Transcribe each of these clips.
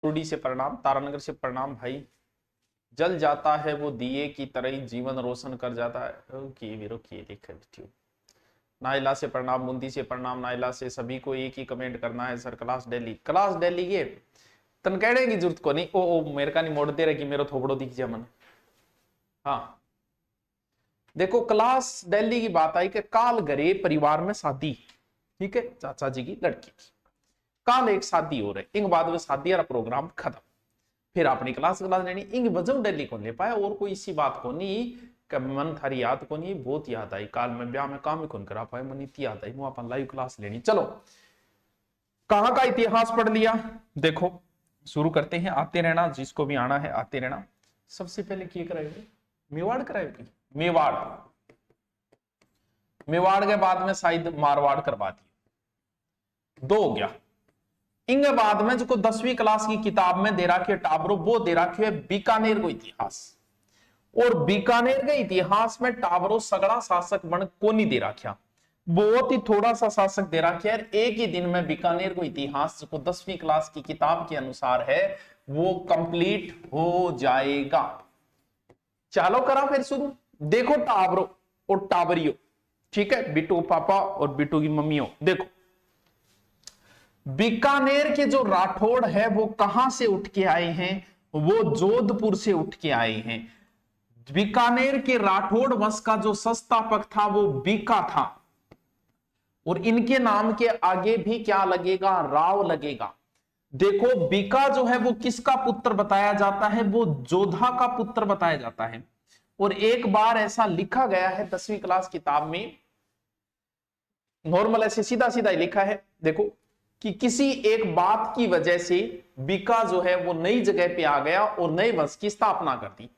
कुर्डी से प्रणाम, तारानगर से प्रणाम भाई। जल जाता है वो दिए की तरह ही जीवन रोशन कर जाता है। ओके वीरो की लिखा है। नाइला से प्रणाम, बूंदी से प्रणाम। नाइला से सभी को एक ही कमेंट करना है सर। क्लास दिल्ली ये तन कहने की जरूरत को नहीं। ओ मेरे का नहीं मोड़ दे रहा कि मेरा थोबड़ो दिख जाए मन। हाँ देखो क्लास दिल्ली की बात आई कि काल घरे परिवार में शादी, ठीक है, चाचा जी की लड़की की काल एक शादी हो रही, इंग बाद में शादी वाला प्रोग्राम खत्म। फिर अपनी क्लास लेनी, इंग वजह दिल्ली को ले पाया और कोई इसी बात को नहीं कि मन थारी याद को नहीं, बहुत याद आई। काल में ब्याह में काम ही कौन करा पाए, मन इतनी याद आई, वो अपन लाइव क्लास लेनी। चलो कहां का इतिहास पढ़ लिया, देखो शुरू करते हैं। आते रहना, जिसको भी आना है आते रहना। सबसे पहले क्या कराएगी, मेवाड़ कराएगी। मेवाड़ के बाद में शायद मारवाड़ करवा दिया, दो हो गया। इंगे बाद में जो 10वीं क्लास की किताब में दे रखी है टाबरो, वो दे रखी है बीकानेर को इतिहास। और बीकानेर के इतिहास में टाबरो सगड़ा शासक बन को नहीं दे रखा, बहुत ही थोड़ा सा शासक दे रखा है। एक ही दिन में बीकानेर को इतिहास जो 10वीं क्लास की किताब के अनुसार है वो कंप्लीट हो जाएगा। चलो करा फिर शुरू। देखो टाबरो और टाबरियो, ठीक है, बिट्टू पापा और बिट्टू की मम्मियों। देखो बीकानेर के जो राठौड़ है वो कहां से उठ के आए हैं, वो जोधपुर से उठ के आए हैं। बीकानेर के राठौड़ वंश का जो संस्थापक था वो बीका था, और इनके नाम के आगे भी क्या लगेगा, राव लगेगा। देखो बीका जो है वो किसका पुत्र बताया जाता है, वो जोधा का पुत्र बताया जाता है। और एक बार ऐसा लिखा गया है 10वीं क्लास किताब में, नॉर्मल ऐसे सीधा सीधा ही लिखा है, देखो कि किसी एक बात की वजह से बीका जो है वो नई जगह पे आ गया और नए वंश की स्थापना कर दी।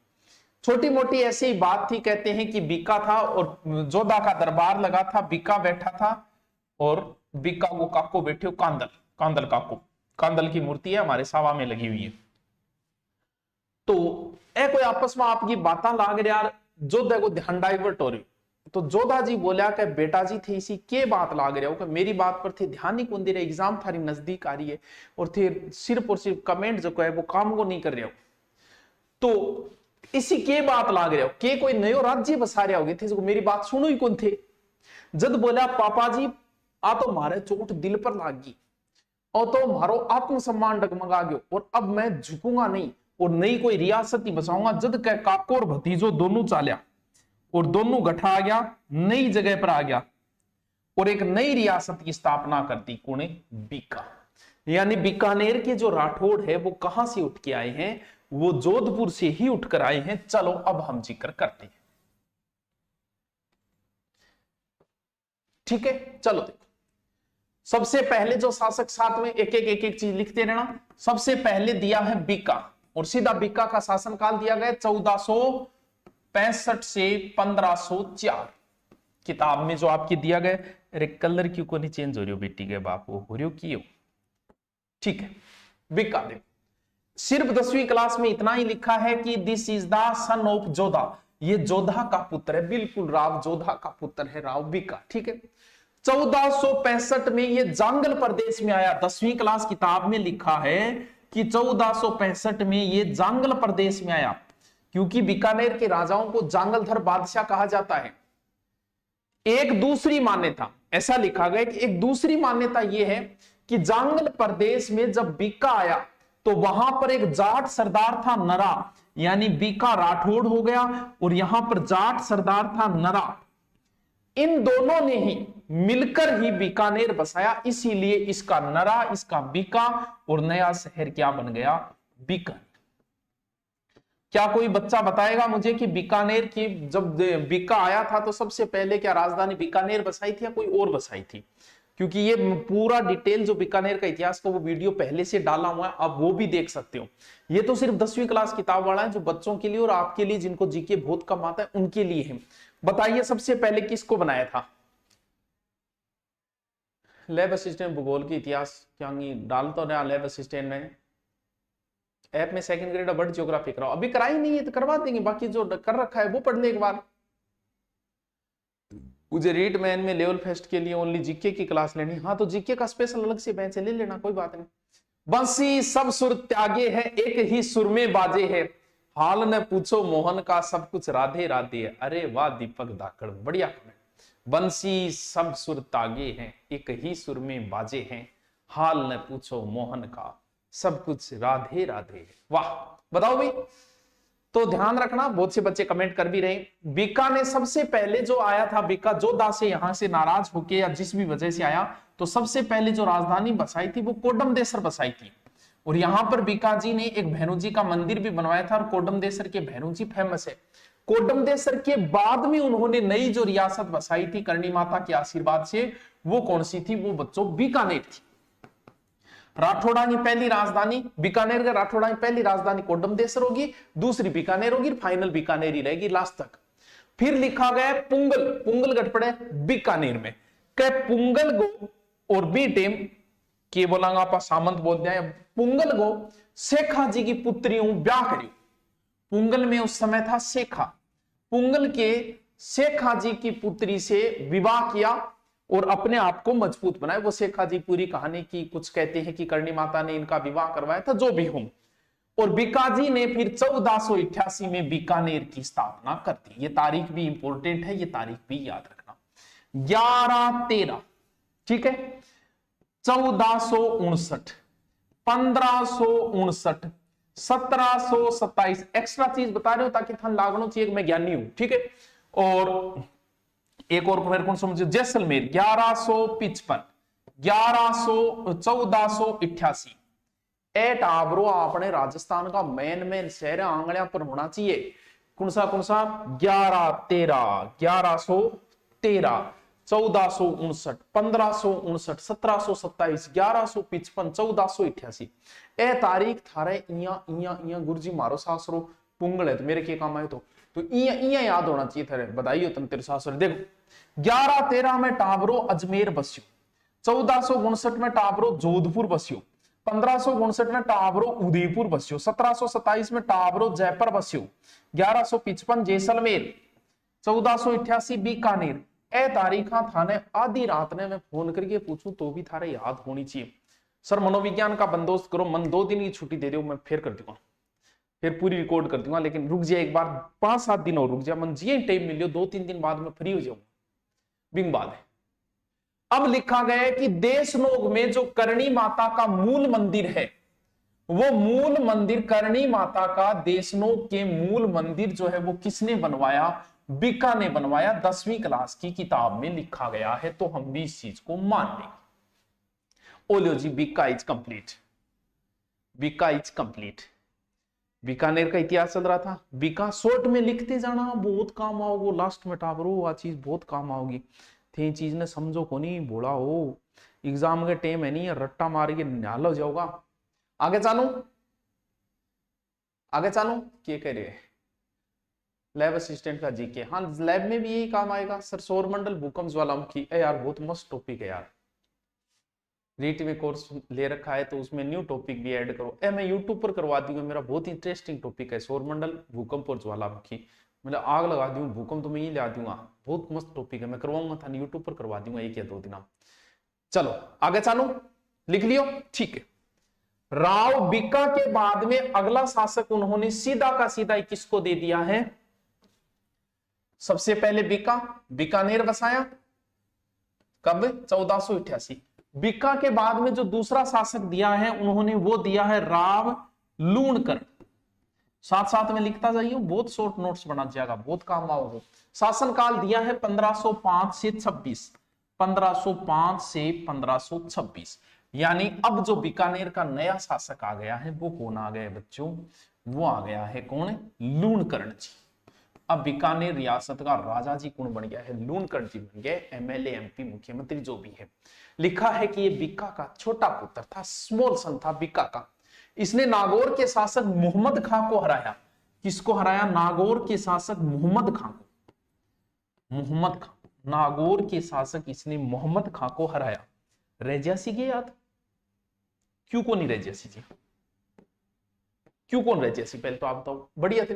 छोटी मोटी ऐसी ही बात थी, कहते हैं कि बीका था और जोधा का दरबार लगा था, बीका बैठा था और बीका वो काको बैठे हो, कांदल काको, कांदल की मूर्ति है हमारे सावा में लगी हुई है। तो ए कोई आपस में आपकी बातें लाग रही यार, जोधा को ध्यान डाइवर्ट हो रही। तो जोधा जी बोलिया कि बेटा जी थे इसी के बात लाग रहे हो कि मेरी बात पर थे ध्यान ही कौन दे रहे, एग्जाम थारी नजदीक आ रही है और थे सिर्फ और सिर्फ कमेंट जो है वो काम को नहीं कर रहे हो, तो इसी के बात लाग रहे हो के कोई नयो राज्य बसा रहे होगे थे जो मेरी बात सुनो ही कौन थे। जद बोला पापा जी आ तो मारे चोट दिल पर लाग गई और तो मारो आत्मसम्मान डगमगा गयो और अब मैं झुकूंगा नहीं और नई कोई रियासत ही बसाऊंगा। जद कह काको और भतीजो दोनों चाल्या और दोनों गठा आ गया, नई जगह पर आ गया और एक नई रियासत की स्थापना कर दी, कौन है, बीका। यानी बीकानेर के जो राठौड़ है वो कहां से उठ के आए हैं, वो जोधपुर से ही उठकर आए हैं। चलो अब हम जिक्र करते हैं, ठीक है। चलो देखो सबसे पहले जो शासक, साथ में एक एक चीज लिखते रहना। सबसे पहले दिया है बीका और सीधा बीका का शासनकाल दिया गया 1465 से 1504 किताब में जो आपकी दिया गया। अरे कलर क्यों को नहीं चेंज हो रही हो बेटी के बाप, वो हो रही हो की हो, ठीक है। बीका देखो सिर्फ 10वीं क्लास में इतना ही लिखा है कि this is the son of Jodha, ये जोधा का पुत्र है, बिल्कुल राव जोधा का पुत्र है राव बीका, ठीक है। 1465 में ये जांगल प्रदेश में आया, 10वीं क्लास किताब में लिखा है कि 1465 में ये जांगल प्रदेश में आया, क्योंकि बीकानेर के राजाओं को जांगलधर बादशाह कहा जाता है। एक दूसरी मान्यता, ऐसा लिखा गया कि एक दूसरी मान्यता यह है कि जांगल प्रदेश में जब बीका आया तो वहां पर एक जाट सरदार था नरा, यानी बीका राठौड़ हो गया और यहां पर जाट सरदार था नरा। इन दोनों ने ही मिलकर ही बीकानेर बसाया, इसीलिए इसका नरा, इसका बीका और नया शहर क्या बन गया, बीकानेर। क्या कोई बच्चा बताएगा मुझे कि बीकानेर की जब बीका आया था तो सबसे पहले क्या राजधानी बीकानेर बसाई थी या कोई और बसाई थी? क्योंकि ये पूरा डिटेल जो बीकानेर का इतिहास का वो वीडियो पहले से डाला हुआ है, आप वो भी देख सकते हो। ये तो सिर्फ 10वीं क्लास किताब वाला है, जो बच्चों के लिए और आपके लिए जिनको जीके बहुत कम आता है उनके लिए है। बताइए सबसे पहले किसको बनाया था? लैब असिस्टेंट भूगोल की इतिहास क्या डाल तो रहा लैब असिस्टेंट में ऐप में सेकंड ग्रेड वर्ल्ड ज्योग्राफी कराओ, अभी कराई नहीं है तो करवा देंगे, बाकी जो कर रखा है वो पढ़ ले एक बार। मुझे रीड मैन में लेवल फेस्ट के लिए ओनली जीके की क्लास लेनी, हाँ तो जीके का स्पेशल अलग से बैच ले लेना, कोई बात नहीं। बंसी सब सुर त्यागे है, एक ही सुर में बाजे है, हाल न पूछो मोहन का, सब कुछ राधे राधे है। अरे वाह दीपक धाकड़, बढ़िया कमेंट। बंसी सब सुर तागे हैं, एक ही सुर में बाजे हैं, हाल न पूछो मोहन का, सब कुछ राधे राधे है। वाह, बताओ भाई। तो ध्यान रखना, बहुत से बच्चे कमेंट कर भी रहे। बीका ने सबसे पहले जो आया था, बीका जोधा से यहां से नाराज होके या जिस भी वजह से आया, तो सबसे पहले जो राजधानी बसाई थी वो कोडमदेसर बसाई थी। और यहां पर बीका जी ने एक भैरू जी का मंदिर भी बनवाया था, और कोडमदेसर के भैरू जी फेमस है। कोडमदेसर के बाद में उन्होंने नई जो रियासत बसाई थी करणी माता के आशीर्वाद से, वो कौन सी थी? वो बच्चों बीकानेर थी। राठौड़ा की पहली राजधानी बीकानेर का, राठौड़ा की पहली राजधानी कोडमदेसर होगी, दूसरी बीकानेर होगी, फाइनल बीकानेर ही रहेगी लास्ट तक। फिर लिखा गया पुंगल, पुंगल गढ़ पड़े बीकानेर में, कह पुंगल गो और बी टेम के बोलांगा आप सामंत बोल दिया, पुंगल गो शेखा जी की पुत्री ब्याह करियो। पुंगल में उस समय था शेखा, पुंगल के शेखा जी की पुत्री से विवाह किया और अपने आप को मजबूत बनाए। वो शेखा जी पूरी कहानी की कुछ कहते हैं कि करणी माता ने इनका विवाह करवाया था, जो भी हो। और बीकाजी ने फिर 1488 में बीकानेर की स्थापना कर दी। ये तारीख भी इंपॉर्टेंट है, ये तारीख भी याद रखना। 1113, ठीक है, 1459, 1559, 1727। एक्स्ट्रा चीज बता रहे हो ताकि थन लागनो चाहिए मैं ज्ञानी हूं, ठीक है। और एक और फिर कौन समझो, जैसलमेर 1155, 1488। एट आबरो अपने राजस्थान का मेन शहर आंगलियां पर होना चाहिए। कौन सा 1113, 1113, 1459, 1559, 1727, 1155, 1488। ए तारीख थारे इया गुरुजी मारो सासरो पुंगल है तो मेरे के काम आए तो इया याद होना चाहिए थारे। बधाई तन तेरे सासरो। देखो 1113 में टाबरो अजमेर बस्यो, 1459 में टाबरो जोधपुर बस्यो, 1559 में टाबरो उदयपुर बस्यो, 1727 में टाबरो जयपुर बस्यो, 1155 जैसलमेर, 1488 बीकानेर। ए तारीखा थाने आधी रात ने मैं फोन करके पूछूं तो भी थारे याद होनी चाहिए। सर मनोविज्ञान का बंदोबस्त करो, मन 2 दिन की छुट्टी दे दो, मैं फिर कर दूंगा, फिर पूरी रिकॉर्ड कर दूंगा। लेकिन रुक जाए एक बार, 5-7 दिन और रुक जाए, मन जी टाइम मिलियो 2-3 दिन बाद में फ्री हो जाऊंगा, बिंग बात है। अब लिखा गया है कि देशनोग में जो करणी माता का मूल मंदिर है, वो मूल मंदिर करणी माता का देशनोग के मूल मंदिर जो है वो किसने बनवाया? बीका ने बनवाया। 10वीं क्लास की किताब में लिखा गया है, तो हम भी इस चीज को मान लेंगे। ओलियो जी, Bika is complete, Bika is complete. Bikaner का इतिहास चल रहा था। बीका शॉर्ट में लिखते जाना, बहुत काम आओगे लास्ट में टाबरो, आ चीज बहुत काम आओगी। थे चीज ने समझो को नहीं, बोला हो एग्जाम के टाइम है नहीं, रट्टा मार के निहाल हो जाओगा। आगे चालू, आगे चालू, क्या कह रहे हैं? लैब असिस्टेंट का जीके, हाँ लैब में भी यही काम आएगा सर। सौरमंडल, भूकंप, ज्वालामुखी, यार बहुत मस्त टॉपिक है यार। रीट में कोर्स ले रखा है तो उसमें न्यू टॉपिक भी ऐड करो। मैं यूट्यूब पर करवा दूंगा, मेरा बहुत इंटरेस्टिंग टॉपिक है सौरमंडल, भूकंप और ज्वालामुखी। मतलब आग लगा दूं, भूकंप तो मैं ही ला दूंगा, बहुत मस्त टॉपिक है, मैं करवाऊंगा था यूट्यूब पर करवा दूंगा 1 या 2 दिन। चलो आगे चालू, लिख लियो, ठीक है। राव बीका के बाद में अगला शासक उन्होंने सीधा का सीधा किसको दे दिया है? सबसे पहले बीका, बीकानेर बसाया कब? 1488। बीका के बाद में जो दूसरा शासक दिया है उन्होंने वो दिया है राव लूणकरण। साथ साथ में लिखता जाइए, बहुत शॉर्ट नोट्स बना जाएगा, बहुत काम आओगे। शासनकाल दिया है 1505 से 26, 1505 से 1526। यानी अब जो बीकानेर का नया शासक आ गया है वो कौन आ गया बच्चों? वो आ गया है कौन? लूणकरण जी। अब बीकानेर रियासत का राजा जी कौन बन गया है? लूणकरण जी बन गए, एमएलए, एमपी, मुख्यमंत्री जो भी है। लिखा है कि ये बीका का छोटा पुत्र था, स्मॉल सन था बीका का। इसने नागौर के शासक मोहम्मद खां को हराया। किसको हराया? नागौर के शासक मोहम्मद खां को। मोहम्मद खां, नागौर के शासक इसने मोहम्मद खां को हराया। रैजासी के याद क्यों कौन नहीं रैजासी जी? क्यों कौन रैजासी? पहले तो आप बताओ, बढ़िया थे।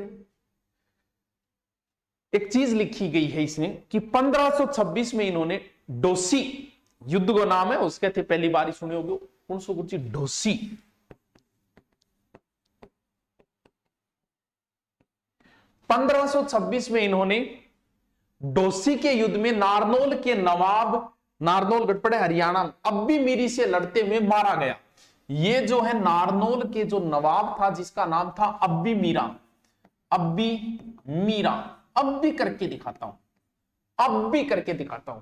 एक चीज लिखी गई है इसने कि 1526 में इन्होंने डोसी युद्ध को नाम है उसके थे, पहली बार ही सुने होगे। कौन सो कुछ डोसी, 1526 में इन्होंने डोसी के युद्ध में नारनौल के नवाब, नारनौल गढ़ हरियाणा, अब्बी मीरी से लड़ते हुए मारा गया। ये जो है नारनौल के जो नवाब था जिसका नाम था अब्बी मीरा, अब्बी मीरा। अब भी करके दिखाता हूं, अब भी करके दिखाता हूं।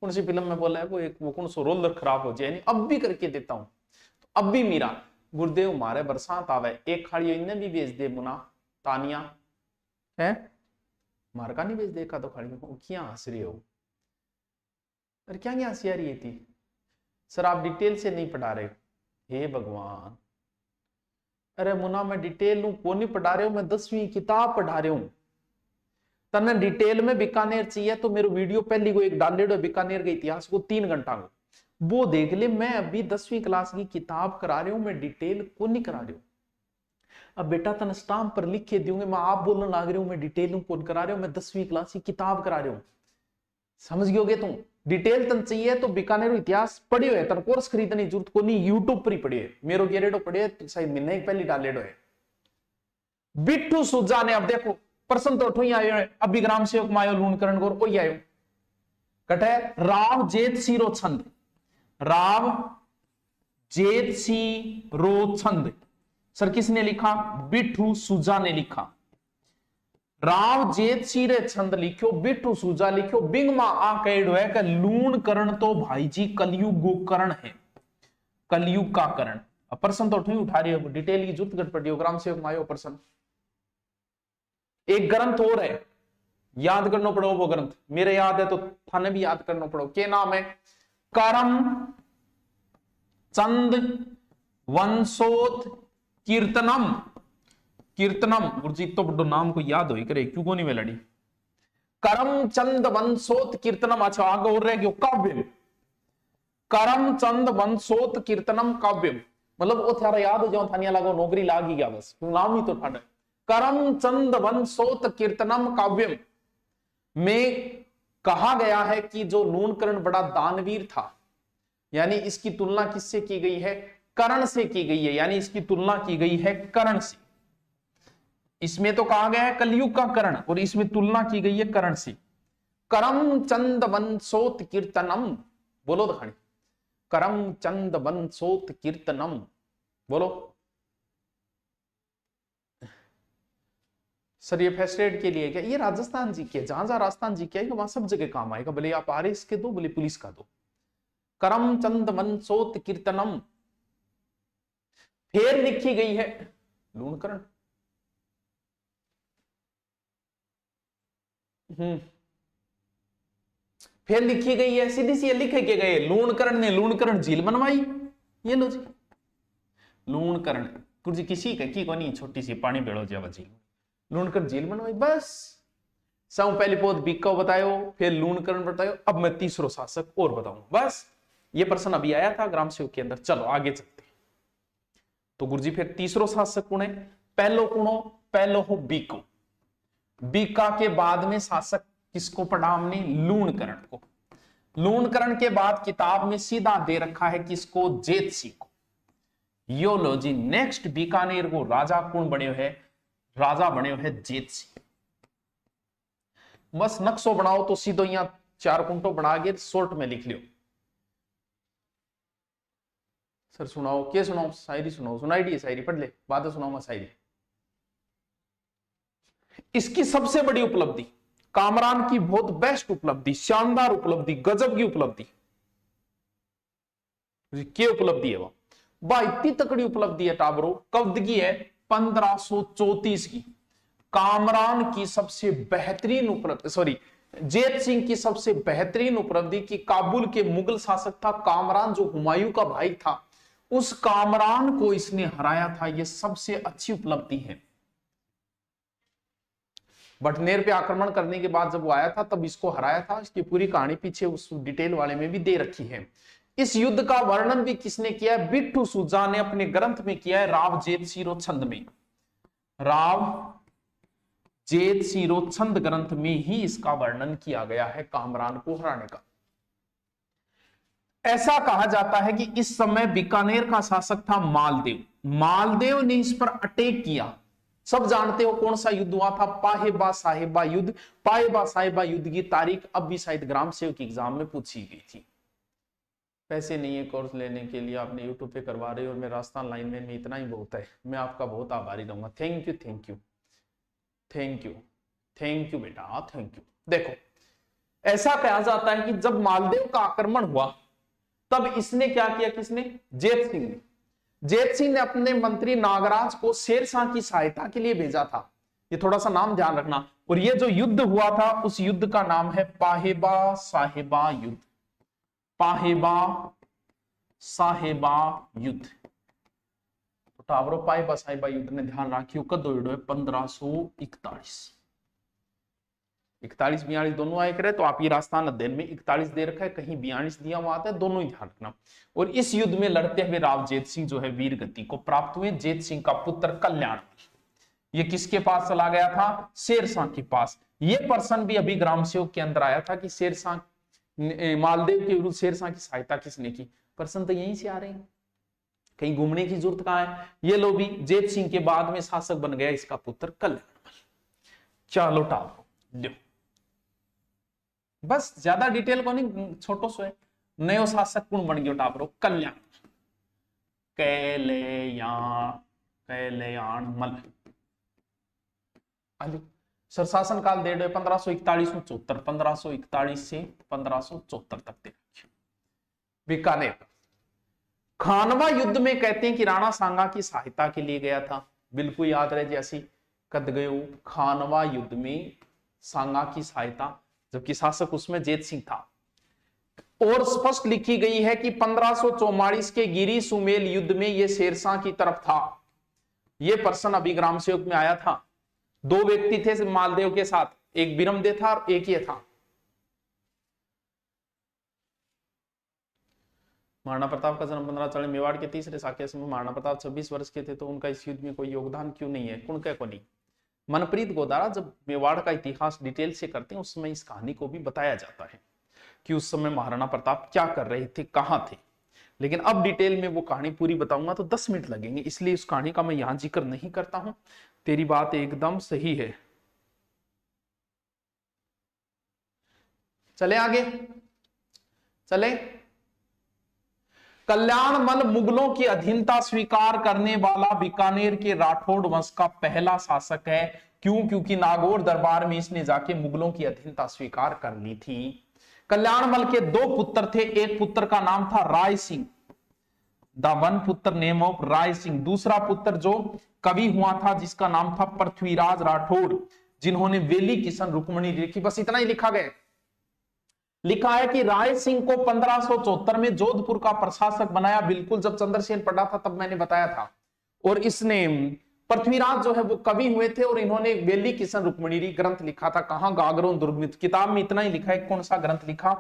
कौन सी फिल्म में बोला है वो, एक वो कौन सा रोलर खराब हो जाए, अब भी करके देता हूं। तो अब्बी मीरा, गुरुदेव मारे बरसात आवे, एक खाड़ी इन्हें भी भेज दे मुना तानिया है, मार का नहीं भेज देखा तो खाड़ी को क्या हंस रही हो, अरे क्या क्या हंसी आ रही थी सर, आप डिटेल से नहीं पढ़ा रहे, हे भगवान। अरे मुना मैं डिटेल को नहीं पढ़ा रहे हो, मैं 10वीं किताब पढ़ा रहे हूं। तने डिटेल में बीकानेर चाहिए तो मेरे वीडियो पहली को एक डाल दे, बीकानेर के इतिहास को 3 घंटा को वो देख ले। मैं अभी 10वीं क्लास की किताब करा रही हूं, मैं डिटेल को नहीं करा रही हूं। अब बेटा तन स्टाम्प पर लिख के दूंगे, मैं आप बोलने लग रही हूं मैं डिटेल कौन करा रही हूं, मैं 10वीं क्लास की किताब करा रही हूं, समझ गयोगे तुम। डिटेल तन चाहिए तो बीकानेर इतिहास पढ़ी हुए, तन कोर्स खरीदने की जरूरत को नहीं, यूट्यूब पर ही पढ़िए, मेरो गेरेडो पढ़िए, तो शायद महीने पहले डालेडो है। बिट्टू सुजा ने, अब देखो प्रश्न तो उठो आयो है, अभी ग्राम सेवक मायो लूणकरण गोर कोई आयो कटे राव जेत सिरो छंद, राव जेत सिरो छंद सर किसने लिखा, बिट्टू सुजा ने लिखा। राव जेत सिरे छंद लिखो, बिट्टू सुजा लिखो, बिंग मा आ कहेड़ो है कि लूण करण तो भाई जी कलयुग गो करण है, कलयुग का करण। अब प्रश्न तो उठा रही है, डिटेल की जरूरत घट पड़ी, ग्राम सेवक मायो प्रश्न। एक ग्रंथ और है, याद करना पड़ो वो ग्रंथ, मेरे याद है तो थाने भी याद करना पड़ो, क्या नाम है, करम चंद वंशोत कीर्तनम, कीर्तनम गुरजीत तो बड़ो नाम को याद हो करे, क्यों को नहीं मैं लड़ी, करमचंद वंशोत कीर्तनम। अच्छा आगे और रह गयो काव्यम, करमचंद वंशोत कीर्तनम काव्यम, मतलब वो थारा याद हो जाओ, थानिया लागो नौकरी लाग ही गया बस, नाम ही तो ठाडा। करमचंद वंशोत कीर्तनम काव्यम में कहा गया है कि जो लूणकरण बड़ा दानवीर था, यानी इसकी तुलना किससे की गई है, कर्ण से की गई है, यानी इसकी तुलना की गई है कर्ण से। इसमें तो कहा गया है कलयुग का कर्ण, और इसमें तुलना की गई है कर्ण से। करमचंद वंशोत कीर्तनम, बोलो दखानी, करमचंद वंशोत कीर्तनम बोलो। सर ये फर्स्ट एड के लिए क्या, ये राजस्थान जी के, जहां जहां राजस्थान जी के आएगा वहां सब जगह काम आएगा, भले आप आरएस के दो भले पुलिस का दो। करमचंद वंशोत कीर्तनम, फिर लिखी गई है लूणकरण। फिर लिखी गई है, सीधी सी लिखे के गए, लूणकरण ने लूणकरण झील बनवाई, ये लो जी लूणकरण कुछ किसी की को नहीं, छोटी सी पानी बेड़ो जावा झील, लूणकरण झील बनवाई बस। सब पहले पौध बीको बतायो, फिर लूणकरण बतायो, अब मैं तीसरो शासक और बताऊंगा, बस ये प्रश्न अभी आया था ग्राम सेवक के अंदर। चलो आगे चलते। तो गुरुजी फिर तीसरो शासक कौन है, पहलो कौन हो, पहलो हो बीको। बीका के बाद में शासक किसको पढ़ा हमने, लूणकरण को। लूणकरण के बाद किताब में सीधा दे रखा है किसको, जेतसी को। यो लो जी नेक्स्ट बीकानेर को राजा कौन बने है, राजा बने है जेतसी। बस नक्शो बनाओ तो सीधो यहां 4 कुंटो बना के शॉर्ट में लिख लियो। सर सुनाओ, क्या सुनाओ, शायरी सुनाओ, सुनाई दी शायरी पढ़ ले, बाद सुनाओ मैं शायरी। इसकी सबसे बड़ी उपलब्धि, कामरान की बहुत बेस्ट उपलब्धि, शानदार उपलब्धि, गजब की उपलब्धि, क्या उपलब्धि है वह इतनी तकड़ी उपलब्धि है टाबरो, कब की है, 1534 की। कामरान की सबसे बेहतरीन उपलब्धि, सॉरी जेत सिंह की सबसे बेहतरीन उपलब्धि की, काबुल के मुगल शासक था कामरान, जो हुमायूं का भाई था, उस कामरान को इसने हराया था, यह सबसे अच्छी उपलब्धि है। बटनेर पे आक्रमण करने के बाद जब वो आया था तब इसको हराया था, इसकी पूरी कहानी पीछे उस डिटेल वाले में भी दे रखी है। इस युद्ध का वर्णन भी किसने किया है, बिट्टू सुजा ने अपने ग्रंथ में किया है, राव जेत सिरो छंद में, राव जेत सिरो छंद ग्रंथ में ही इसका वर्णन किया गया है कामरान को हराने का। ऐसा कहा जाता है कि इस समय बीकानेर का शासक था मालदेव। मालदेव ने इस पर अटैक किया, सब जानते हो कौन सा युद्ध हुआ था, पाहेबा साहेबा युद्ध। पाहेबा साहेबा युद्ध की तारीख अब भी शायद ग्राम सेवक एग्जाम में पूछी गई थी। पैसे नहीं है कोर्स लेने के लिए, आपने यूट्यूब पे करवा रहे हो और मेरा राजस्थान लाइनमैन में इतना ही बहुत है। मैं आपका बहुत आभारी रहूंगा। Thank you thank you thank you thank you बेटा, थैंक यू। देखो ऐसा कहा जाता है कि जब मालदेव का आक्रमण हुआ तब इसने क्या किया, किसने, जेत सिंह ने। जेत सिंह ने अपने मंत्री नागराज को शेरशाह की सहायता के लिए भेजा था। ये थोड़ा सा नाम ध्यान रखना। और ये जो युद्ध हुआ था उस युद्ध का नाम है पाहेबा साहेबा युद्ध। पाहेबा साहेबा युद्ध। तो टावरो पाहेबा साहेबा युद्ध ने ध्यान रखियो कद हुयो है 1541। 41-42 दोनों आए करे, तो आप ये राजस्थान अध्ययन में 41 दे रखा है, कहीं 42 दिया हुआ आता है, दोनों ही ध्यान रखना। और इस युद्ध में लड़ते हुए राव जेत सिंह जो है वीर गति को प्राप्त हुए। जेत सिंह का पुत्र कल्याण ये किसके पास चला गया था, शेरशाह के पास। ये पर्सन भी अभी ग्राम सेवक के अंदर आया था कि शेरशाह मालदेव के विरुद्ध शेरशाह की सहायता किसने की। पर्सन तो यहीं से आ रहे हैं, कहीं घूमने की जरूरत कहां है। ये लो भी जेत सिंह के बाद में शासक बन गया इसका पुत्र कल्याण। चलो टालो लो, बस ज्यादा डिटेल को नहीं, छोटो सो है। नयो शासक कौन बन गयो टापरो, कल्याण। कल्याण मल अली सरशासन काल दे 1541-74, 1541 से 1574 तक दे। बीकानेर खानवा युद्ध में कहते हैं कि राणा सांगा की सहायता के लिए गया था। बिल्कुल याद रहे जैसी कद गयो खानवा युद्ध में सांगा की सहायता, जबकि शासक उसमें जेत सिंह था। और स्पष्ट लिखी गई है कि 1544 के गिरी सुमेल युद्ध में यह शेरशाह की तरफ था। यह पर्सन अभी ग्राम सेवक में आया था। दो व्यक्ति थे मालदेव के साथ, एक बिरमदेव था और एक ये था। महाराणा प्रताप का जन्म 1540 मेवाड़ के तीसरे साके में। महाराणा प्रताप 26 वर्ष के थे, तो उनका इस युद्ध में कोई योगदान क्यों नहीं है, कौन को नहीं। मनप्रीत गोदारा जब मेवाड़ का इतिहास डिटेल से करते हैं उस समय इस कहानी को भी बताया जाता है कि उस समय महाराणा प्रताप क्या कर रहे थे, कहां थे। लेकिन अब डिटेल में वो कहानी पूरी बताऊंगा तो 10 मिनट लगेंगे, इसलिए उस कहानी का मैं यहां जिक्र नहीं करता हूं। तेरी बात एकदम सही है। चले आगे, चले। कल्याणमल मुगलों की अधीनता स्वीकार करने वाला बीकानेर के राठौड़ वंश का पहला शासक है। क्यों, क्योंकि नागौर दरबार में इसने जाके मुगलों की अधीनता स्वीकार कर ली थी। कल्याणमल के दो पुत्र थे, एक पुत्र का नाम था राय सिंह, द वन पुत्र नेम ऑफ राय सिंह। दूसरा पुत्र जो कवि हुआ था जिसका नाम था पृथ्वीराज राठौड़, जिन्होंने वेली किशन रुक्मणी लिखी। बस इतना ही लिखा गया। लिखा है कि राय सिंह को 1574 में जोधपुर का प्रशासक बनाया, बिल्कुल जब चंद्रसेन पढ़ा था तब मैंने बताया था। और इसने पृथ्वीराज जो है वो कवि हुए थे और इन्होंने वेली किशन रुक्मणी ग्रंथ लिखा था। कहां, गागरों दुर्मित किताब में इतना ही लिखा है। कौन सा ग्रंथ लिखा,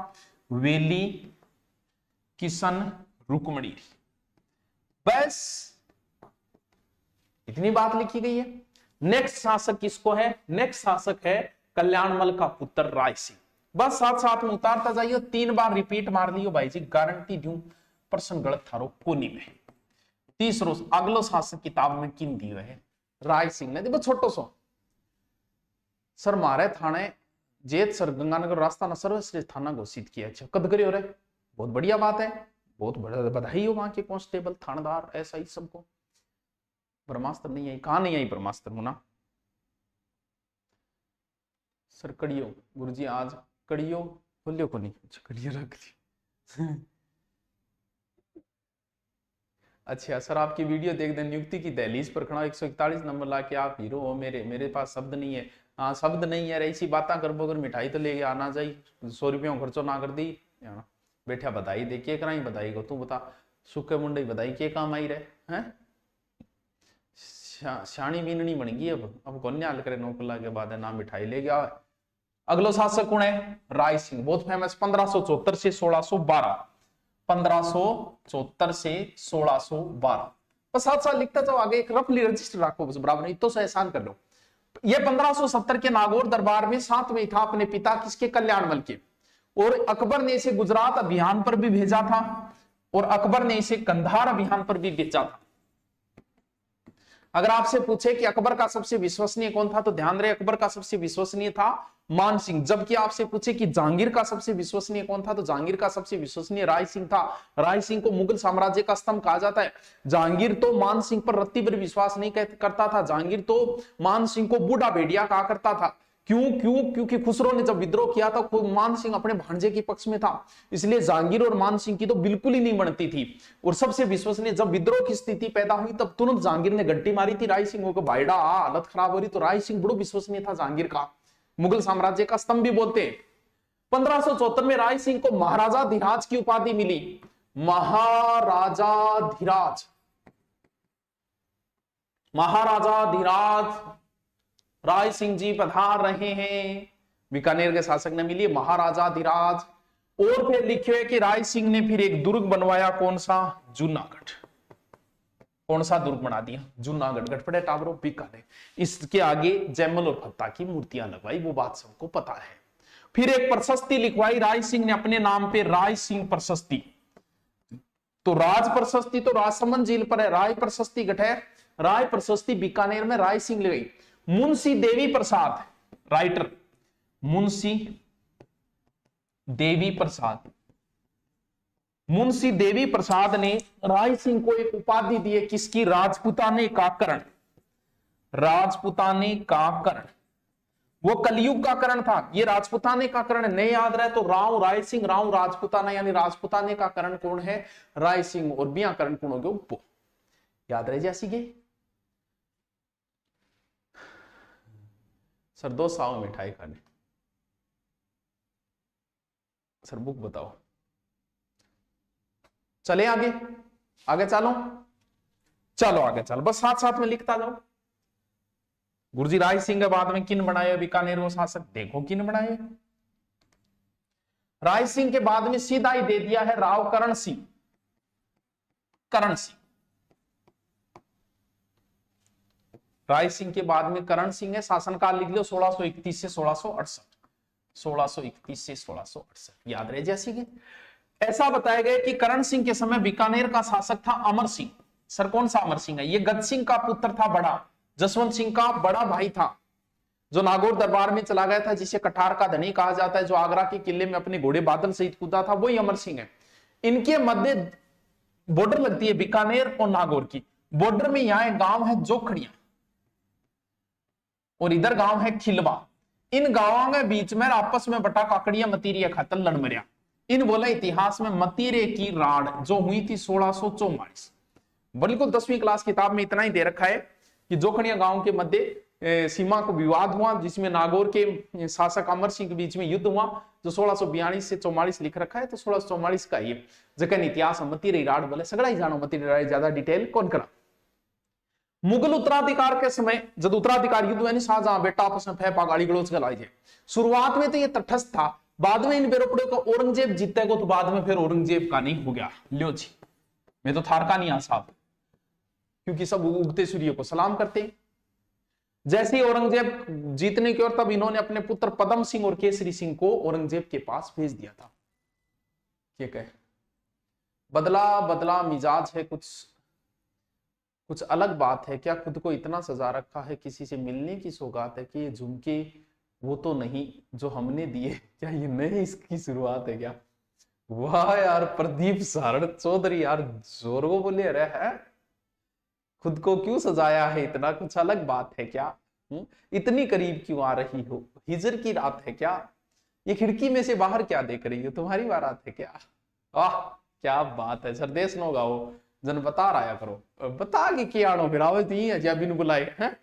वेली किशन रुक्मणी। बस इतनी बात लिखी गई है। नेक्स्ट शासक किसको है, नेक्स्ट शासक है कल्याणमल का पुत्र राय सिंह। बस साथ साथ में उतारता जाइए, 3 बार रिपीट मार लियो भाई जी, गारंटी दूं प्रश्न गलत थारो कोनी में। तीसरो अगलो शासक किताब में किन दियो है, राय सिंह ने। देखो छोटो सो सर मारे थाने जेत सर गंगानगर राजस्थान सर्वश्रेष्ठ थाना घोषित किया। अच्छा कद करियो रे, बहुत बढ़िया बात है, बहुत बड़ा बधाई हो वहां के कांस्टेबल थानेदार ऐसा ही सबको। ब्रह्मास्त्र नहीं आई, कहां नहीं आई ब्रह्मास्त्र मुना सर। कड़ियो गुरुजी आज कड़ियो बोलियो को नहीं, कड़ियो रख दी। अच्छा सर आपकी वीडियो देख दे, नियुक्ति की दहलीज पर खड़ा 141 नंबर ला के आप हीरो हो। मेरे पास शब्द नहीं है। हाँ शब्द नहीं है, ऐसी बातें कर बो, अगर मिठाई तो लेके आना चाहिए, 100 रुपया खर्चो ना कर दी बैठा। बधाई दे के कराई, बधाई को तू बता, सुखे मुंडे बधाई के काम आई रहे हैं। श्याणी बीननी बन गई अब कौन हाल करे, नौकला के बाद है ना मिठाई ले गया। अगलो शासक कौन है, राय सिंह, बहुत फेमस। 1574 से 1612, 1574 से 1612। बस साथ साथ लिखता जाओ आगे, एक रफली रजिस्टर रखो बस बराबर, इतो से एहसान कर लो। ये 1570 के नागौर दरबार में साथ में था अपने पिता किसके, कल्याणमल के। और अकबर ने इसे गुजरात अभियान पर भी भेजा था और अकबर ने इसे कंधार अभियान पर भी भेजा था। अगर आपसे पूछे कि अकबर का सबसे विश्वसनीय कौन था, तो ध्यान रहे अकबर का सबसे विश्वसनीय था मान सिंह। जबकि आपसे पूछे कि जहांगीर का सबसे विश्वसनीय कौन था, तो जहांगीर का सबसे विश्वसनीय राय सिंह था। राय सिंह को मुगल साम्राज्य का स्तंभ कहा जाता है। जहांगीर तो मान सिंह पर रत्ती भर विश्वास नहीं करता था। जहांगीर तो मान सिंह को बूढ़ा भेड़िया कहा करता था। क्योंकि खुसरो ने जब विद्रोह किया था, खुद मान सिंह अपने भांजे के पक्ष में था, इसलिए जहांगीर और मान सिंह की तो बिल्कुल ही नहीं बनती थी। और सबसे विश्वसनीय जब विद्रोह की स्थिति पैदा हुई, तब तुरंत जहांगीर ने घंटी मारी थी राय सिंह को, भाईडा हालत खराब हो रही, तो राय सिंह बड़ो विश्वसनीय था जहांगीर का, मुगल साम्राज्य का स्तंभ भी बोलते हैं। 1574 में राय सिंह को महाराजा धीराज की उपाधि मिली। महाराजा धीराज, महाराजा धीराज राय सिंह जी पधार रहे हैं, बीकानेर के शासक ने मिली महाराजा धीराज। और फिर लिखे कि राय सिंह ने फिर एक दुर्ग बनवाया, कौन सा, जूनागढ़। कौन सा दुर्ग बना दिया, जूनागढ़, गढ़पड़े टावरों बीकानेर। इसके आगे जैमल और फत्ता की मूर्तियां लगवाई, वो बात सबको पता है। फिर एक प्रशस्ति लिखवाई राय सिंह ने अपने नाम पे, राय सिंह प्रशस्ति। तो राज प्रशस्ति तो राजसमंद झील पर है, राय प्रशस्ति गठे, राय प्रशस्ति बीकानेर में राय सिंह ले गई। मुंशी देवी प्रसाद, राइटर मुंशी देवी प्रसाद, मुंशी देवी प्रसाद ने राय सिंह को एक उपाधि दी है, किसकी, राजपुताने का कर्ण। राजपुताने का कर्ण, वो कलयुग का कर्ण था। ये राजपुताने का कर्ण नहीं याद रहे तो राव राय सिंह, राव राजपुताना, यानी राजपुताने का कर्ण कौन है, राय सिंह, और बिया कर्ण कौन हो गया, उपो। याद रहे जैसी के सर 2 साव मिठाई खाने, सर बुक बताओ। चले आगे, आगे चलो, चलो आगे चलो, बस साथ साथ में लिखता जाओ। गुरुजी राय सिंह के बाद में किन बनाए बीकानेर वो शासक, देखो किन बनाए। राय सिंह के बाद में सीधा ही दे दिया है राव करण सिंह। करण सिंह, राय सिंह के बाद में करण सिंह है। शासनकाल लिख लो 1631 से 1668, 1631 से 1668, याद रहे जैसी के। ऐसा बताया गया कि करण सिंह के समय बीकानेर का शासक था अमर सिंह। सर कौन सा अमर सिंह है, ये गज सिंह का पुत्र था, बड़ा जसवंत सिंह का बड़ा भाई था, जो नागौर दरबार में चला गया था, जिसे कठार का धनी कहा जाता है, जो आगरा के किले में अपने घोड़े बादल सहित कूदा था, वही अमर सिंह है। इनके मध्य बॉर्डर लगती है बीकानेर और नागौर की। बॉर्डर में यहाँ एक गांव है जोखड़िया और इधर गांव है खिलवा। इन गांवों के बीच में आपस में बटा काकड़िया मतीरिया खातर लड़ मरिया। इन बोला इतिहास में मतीरे की राड़ जो हुई थी 1644। बिल्कुल 10वीं क्लास किताब में इतना ही दे रखा है कि जोखड़िया गांव के मध्य सीमा को विवाद हुआ, जिसमें नागौर के शासक अमर सिंह के बीच में युद्ध हुआ, जो 1642 से 44 लिख रखा है। तो 1644 का ये जगह इतिहास मतीरे राड़ बोले, सगड़ा ही जानो मतीरे राड़, ज्यादा डिटेल कौन करा। मुगल उत्तराधिकार के समय जब उत्तराधिकार युद्ध यानी शाहजहां बेटा आपस में फेफा गाड़ी गलोच गलाई थे। शुरुआत में तो ये तटस्थ था, बाद में इन बेरोपड़े को औरंगजेब जीतेगा, तो बाद में फिर औरंगजेब का नहीं हो गया। लियो जी मैं तो थार का नहीं आ साहब, क्योंकि सब उगते सूर्य को सलाम करते। जैसे ही औरंगजेब जीतने की ओर, तब इन्होंने अपने पुत्र पदम सिंह और केसरी सिंह को औरंगजेब के पास भेज दिया था। ठीक है, बदला बदला मिजाज है, कुछ अलग बात है क्या, खुद को इतना सजा रखा है, किसी से मिलने की सौगात है कि ये झुमके वो तो नहीं जो हमने दिए, क्या ये नए इसकी शुरुआत है क्या। वाह यार प्रदीप सारण चौधरी यार जोर को बोले रहे है, खुद को क्यों सजाया है इतना, कुछ अलग बात है क्या, इतनी करीब क्यों आ रही हो, हिजर की रात है क्या, ये खिड़की में से बाहर क्या देख रही हो, तुम्हारी बारात है क्या। वाह क्या बात है सर, देश नो गाओ जन बता रहा करो, बता के क्या आनो फिर आवे थी है जब बिन बुलाए हैं,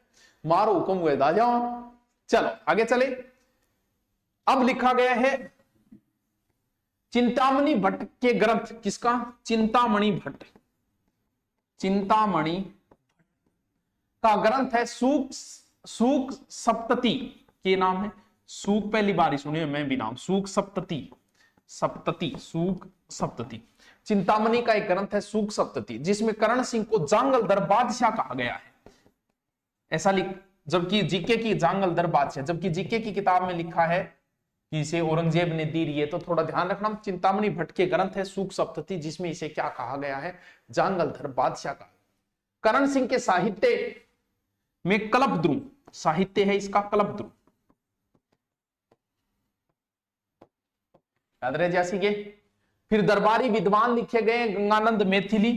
मारो हुक्म हुए दा जाओ। चलो आगे चले। अब लिखा गया है चिंतामणि भट्ट के ग्रंथ, किसका, चिंतामणि भट्ट, चिंतामणि का ग्रंथ है सूक सप्तति के नाम है। सूक पहली बार सुनिए मैं भी नाम, सूक सप्तति, सप्तति सूक सप्तति। चिंतामणि का एक ग्रंथ है सूक सप्तति, जिसमें करण सिंह को जांगलदर बादशाह कहा गया है, ऐसा लिख, जबकि जीके की जांगलदर बादशाह, जबकि जीके की किताब में लिखा है कि इसे औरंगजेब ने दी है। तो थोड़ा ध्यान रखना, चिंतामणि भट्ट के ग्रंथ है सूक सप्तति, जिसमें इसे क्या कहा गया है, जांगलधर बादशाह का। करण सिंह के साहित्य मैं कल्पद्रुम, साहित्य है इसका कल्पद्रुम, याद रहे जैसी के। फिर दरबारी विद्वान लिखे गए गंगानंद मैथिली।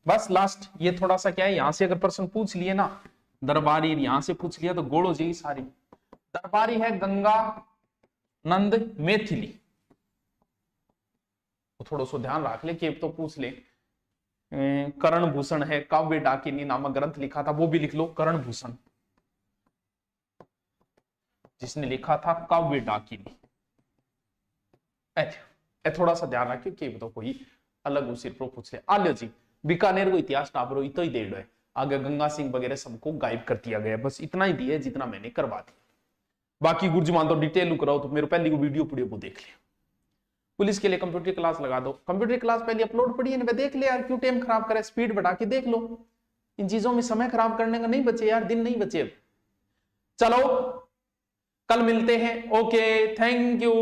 बस लास्ट ये थोड़ा सा क्या है, यहां से अगर प्रश्न पूछ लिए ना दरबारी, यहां से पूछ लिया तो गोड़ हो जाएगी सारी। दरबारी है गंगानंद मैथिली, तो थोड़ा सा ध्यान रख ले कि तो पूछ ले। कर्ण भूषण है, काव्य डाकिनी नामक ग्रंथ लिखा था, वो भी लिख लो कर्ण भूषण, जिसने लिखा था काव्य डाकिनी। थोड़ा सा ध्यान रखियो कि तो कोई अलग उसी पर पूछ ले। आलियो जी बीकानेर को इतिहास ना पढ़ो, इतो ही दे है, आगे गंगा सिंह वगैरह सबको गायब कर दिया गया। बस इतना ही दिया जितना मैंने करवा दिया, बाकी गुरजमान तो डिटेल कराओ तो मेरे पहले को वीडियो को देख लिया। पुलिस के लिए कंप्यूटर क्लास लगा दो, कंप्यूटर क्लास पहले अपलोड पड़ी है, देख ले यार, क्यों टाइम खराब करे, स्पीड बढ़ा के देख लो। इन चीजों में समय खराब करने का नहीं बचे यार, दिन नहीं बचे। चलो कल मिलते हैं, ओके, थैंक यू।